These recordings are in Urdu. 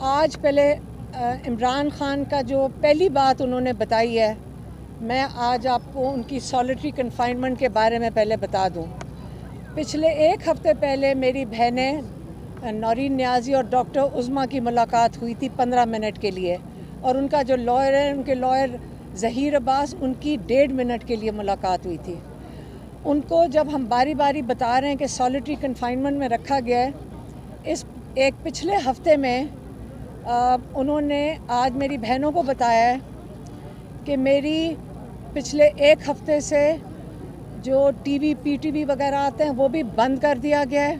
آج پہلے عمران خان کا جو پہلی بات انہوں نے بتائی ہے، میں آج آپ کو ان کی سالیٹری کنفائنمنٹ کے بارے میں پہلے بتا دوں۔ پچھلے ایک ہفتے پہلے میری بہنیں نورین نیازی اور ڈاکٹر عظمیٰ کی ملاقات ہوئی تھی 15 منٹ کے لیے، اور ان کا جو لائر ہے، ان کے لائر ظہیر عباس، ان کی 1.5 منٹ کے لیے ملاقات ہوئی تھی۔ ان کو جب ہم باری باری بتا رہے ہیں کہ سالیٹری کنفائنمنٹ میں رکھا گیا ہے، اس ایک پچھلے ہفتے میں انہوں نے آج میری بہنوں کو بتایا ہے کہ میری پچھلے ایک ہفتے سے جو T V P T V وغیرہ آتے ہیں وہ بھی بند کر دیا گیا ہے،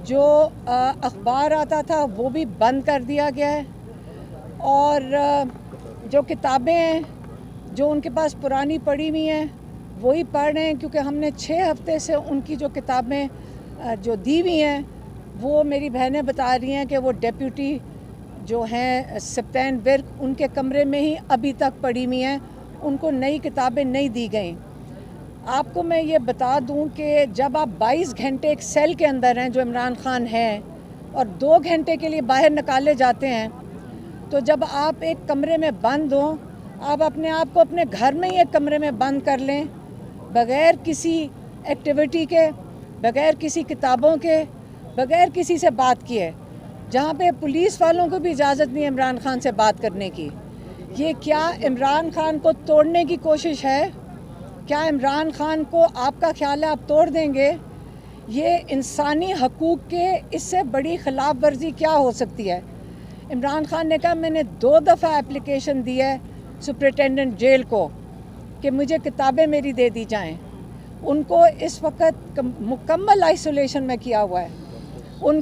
جو اخبار آتا تھا وہ بھی بند کر دیا گیا ہے، اور جو کتابیں ہیں جو ان کے پاس پرانی پڑھی ہوئی ہیں وہی پڑھ رہے ہیں، کیونکہ ہم نے 6 ہفتے سے ان کی جو کتابیں جو دی ہوئی ہیں وہ میری بہنیں بتا رہی ہیں کہ وہ ڈیپیوٹی جو ہیں سپتین ورک ان کے کمرے میں ہی ابھی تک پڑھی ہوئی ہیں، ان کو نئی کتابیں نہیں دی گئیں۔ آپ کو میں یہ بتا دوں کہ جب آپ 22 گھنٹے ایک سیل کے اندر ہیں جو عمران خان ہیں، اور 2 گھنٹے کے لیے باہر نکالے جاتے ہیں، تو جب آپ ایک کمرے میں بند ہوں، آپ اپنے آپ کو اپنے گھر میں ہی ایک کمرے میں بند کر لیں، بغیر کسی ایکٹیویٹی کے، بغیر کسی کتابوں کے، بغیر کسی سے بات کیے، جہاں پہ پولیس والوں کو بھی اجازت نہیں ہے عمران خان سے بات کرنے کی۔ یہ کیا عمران خان کو توڑنے کی کوشش ہے؟ کیا عمران خان کو آپ کا خیال ہے آپ توڑ دیں گے؟ یہ انسانی حقوق کے اس سے بڑی خلاف ورزی کیا ہو سکتی ہے؟ عمران خان نے کہا میں نے 2 دفعہ اپلیکیشن دی ہے سپرنٹینڈنٹ جیل کو کہ مجھے کتابیں میری دے دی جائیں۔ ان کو اس وقت مکمل آئسولیشن میں کیا ہوا ہے۔ ان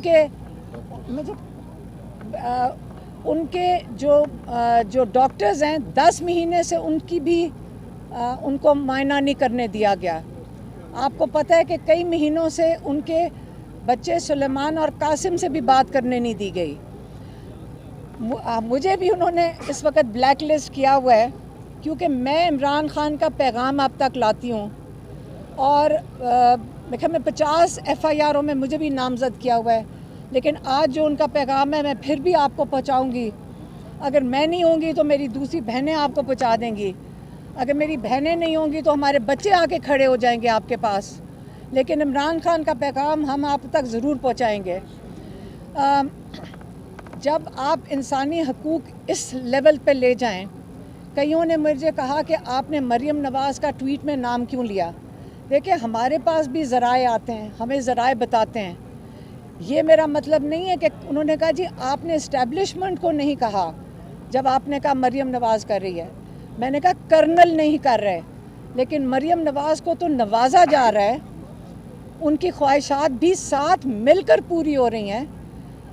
کے جو ڈاکٹرز ہیں 10 مہینے سے ان کی بھی ان کو معائنہ نہیں کرنے دیا گیا۔ آپ کو پتہ ہے کہ کئی مہینوں سے ان کے بچے سلیمان اور قاسم سے بھی بات کرنے نہیں دی گئی۔ مجھے بھی انہوں نے اس وقت بلیک لسٹ کیا ہوا ہے، کیونکہ میں عمران خان کا پیغام آپ تک لاتی ہوں، اور میں 50 ایف آئی آروں میں مجھے بھی نامزد کیا ہوا ہے، لیکن آج جو ان کا پیغام ہے میں پھر بھی آپ کو پہنچاؤں گی۔ اگر میں نہیں ہوں گی تو میری دوسری بہنیں آپ کو پہنچا دیں گی، اگر میری بہنیں نہیں ہوں گی تو ہمارے بچے آ کے کھڑے ہو جائیں گے آپ کے پاس، لیکن عمران خان کا پیغام ہم آپ تک ضرور پہنچائیں گے۔ جب آپ انسانی حقوق اس لیول پہ لے جائیں، کئیوں نے مجھے کہا کہ آپ نے مریم نواز کا ٹویٹ میں نام کیوں لیا؟ دیکھیں، ہمارے پاس بھی ذرائع آتے ہیں، ہمیں ذرائع بتاتے ہیں۔ یہ میرا مطلب نہیں ہے کہ انہوں نے کہا جی آپ نے اسٹیبلشمنٹ کو نہیں کہا جب آپ نے کہا مریم نواز کر رہی ہے، میں نے کہا کرنل نہیں کر رہے، لیکن مریم نواز کو تو نوازا جا رہا ہے، ان کی خواہشات بھی ساتھ مل کر پوری ہو رہی ہیں۔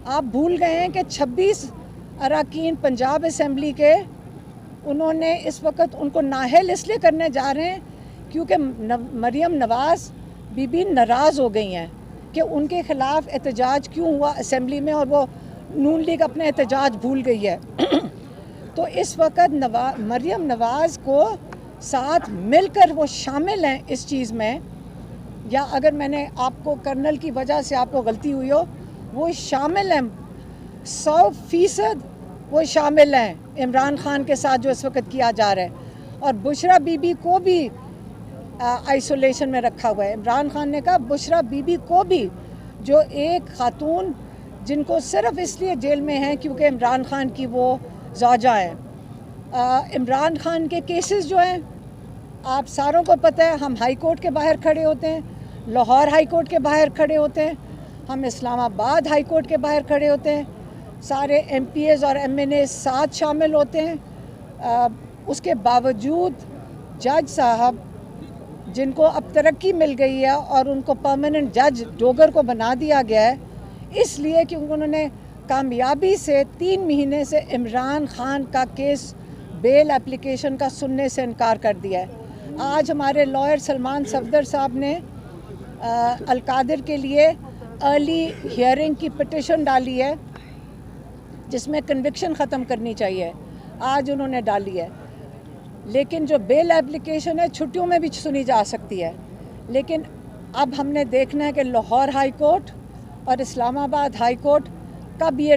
آپ بھول گئے ہیں کہ 26 اراکین پنجاب اسمبلی کے انہوں نے اس وقت ان کو نااہل اس لیے کرنے جا رہے ہیں کیونکہ مریم نواز بی بی ناراض ہو گئی ہیں کہ ان کے خلاف احتجاج کیوں ہوا اسمبلی میں، اور وہ نون لیگ اپنے احتجاج بھول گئی ہے۔ تو اس وقت مریم نواز کو ساتھ مل کر وہ شامل ہیں اس چیز میں، یا اگر میں نے آپ کو کرنل کی وجہ سے آپ کو غلطی ہوئی ہو، وہ شامل ہیں 100% وہ شامل ہیں عمران خان کے ساتھ جو اس وقت کیا جا رہا ہے۔ اور بشرا بی بی کو بھی آئسولیشن میں رکھا ہوا ہے۔ عمران خان نے کہا بشرا بی بی کو بھی، جو ایک خاتون جن کو صرف اس لیے جیل میں ہیں کیونکہ عمران خان کی وہ زوجہ ہیں۔ عمران خان کے کیسز جو ہیں آپ ساروں کو پتہ ہے، ہم ہائی کورٹ کے باہر کھڑے ہوتے ہیں، لاہور ہائی کورٹ کے باہر کھڑے ہوتے ہیں، ہم اسلام آباد ہائی کورٹ کے باہر کھڑے ہوتے ہیں، سارے ایم پی ایز اور ایم این اے ساتھ شامل ہوتے ہیں۔ اس کے باوجود جج صاحب جن کو اب ترقی مل گئی ہے اور ان کو پرماننٹ جج ڈوگر کو بنا دیا گیا ہے، اس لیے کہ انہوں نے کامیابی سے 3 مہینے سے عمران خان کا کیس بیل اپلیکیشن کا سننے سے انکار کر دیا ہے۔ آج ہمارے لائر سلمان صفدر صاحب نے القادر کے لیے ارلی ہیئرنگ کی پٹیشن ڈالی ہے جس میں کنوکشن ختم کرنی چاہیے، آج انہوں نے ڈالی ہے۔ لیکن جو بیل اپلیکیشن ہے چھٹیوں میں بھی سنی جا سکتی ہے، لیکن اب ہم نے دیکھنا ہے کہ لاہور ہائی کورٹ اور اسلام آباد ہائی کورٹ کب یہ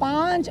5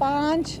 5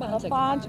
5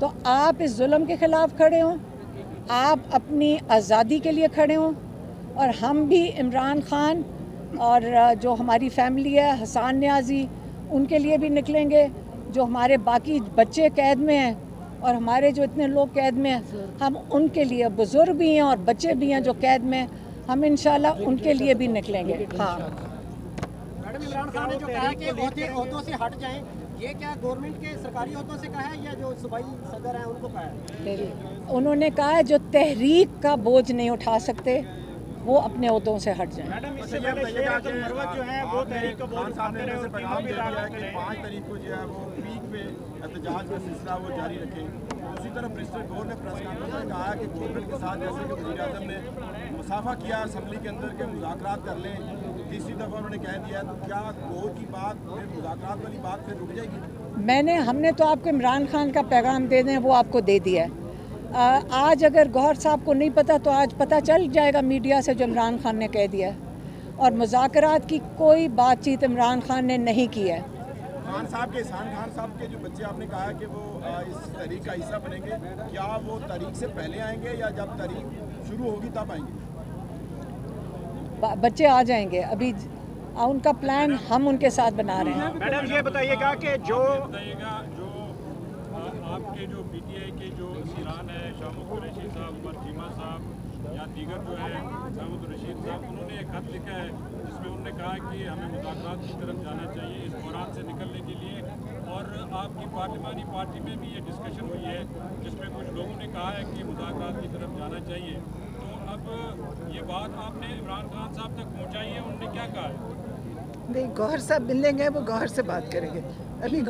تو آپ اس ظلم کے خلاف کھڑے ہوں، آپ اپنی آزادی کے لیے کھڑے ہوں، اور ہم بھی عمران خان اور جو ہماری فیملی ہے حسان نیازی ان کے لیے بھی نکلیں گے، جو ہمارے باقی بچے قید میں ہیں اور ہمارے جو اتنے لوگ قید میں ہیں ہم ان کے لیے، بزرگ بھی ہیں اور بچے بھی ہیں جو قید میں، ہم انشاءاللہ ان کے لیے بھی نکلیں گے. ہاں میڈم، عمران خان نے جو کہا کہ عہدوں سے ہٹ جائیں، یہ کیا گورنمنٹ کے سرکاری عہدوں سے کہا ہے یا جو صوبائی صدر ہیں ان کو کہا ہے؟ انہوں نے کہا ہے جو تحریک کا بوجھ نہیں اٹھا سکتے وہ اپنے عہدوں سے ہٹ جائیں. میڈم اس سے پہلے شیر عبد المروت جو ہیں وہ تحریک کا بوجھ اٹھاتے رہے اور قیمت بھی ادا کرتے رہے. 5 تاریخ کو جو ہے وہ پیک پہ احتجاج کا سلسلہ وہ جاری رکھیں. اسی طرح منسٹر گور نے پریس کانفرنس میں کہا کہ گورنمنٹ کے ساتھ جیسے کہ وزیر اعظم نے مسافہ کیا اسمبلی کے اندر کے مذاکرات کر لیں، تیسری دفعہ انہوں نے کہہ دیا، تو کیا گور کی بات پھر مذاکرات والی بات پھر رک جائے گی؟ ہم نے تو آپ کو عمران خان کا پیغام دے دیں وہ آپ کو دے دیا ہے. آج اگر گوہر صاحب کو نہیں پتہ تو آج پتہ چل جائے گا میڈیا سے جو عمران خان نے کہہ دیا ہے. اور مذاکرات کی کوئی بات چیت عمران خان نے نہیں کی ہے. خان صاحب کے احسان خان صاحب کے جو بچے آپ نے کہا کہ وہ اس تحریک کا حصہ بنیں گے، کیا وہ تحریک سے پہلے آئیں گے یا جب تحریک شروع ہوگی تب آئیں گے؟ بچے آ جائیں گے، ابھی ان کا پلان ہم ان کے ساتھ بنا رہے ہیں. میڈم یہ بتائیے گا کہ جو آپ کے جو پی ٹی آئی کے جو سیران ہے شاہ محمود قریشی صاحب، عمر چیمہ صاحب یا دیگر جو ہے شاہ محمود رشید صاحب، انہوں نے ایک خط لکھا ہے جس میں انہوں نے کہا کہ ہمیں مذاکرات کی طرف جانا چاہیے اس بحران سے نکلنے کے لیے. اور آپ کی پارلیمانی پارٹی میں بھی یہ ڈسکشن ہوئی ہے جس میں کچھ لوگوں نے کہا ہے کہ مذاکرات کی طرف جانا چاہیے. تو اب یہ بات آپ نے عمران خان صاحب تک پہنچائی ہے، انہوں نے کیا کہا ہے؟ نہیں، گوہر صاحب ملیں گے، وہ گوہر سے بات کریں گے. ابھی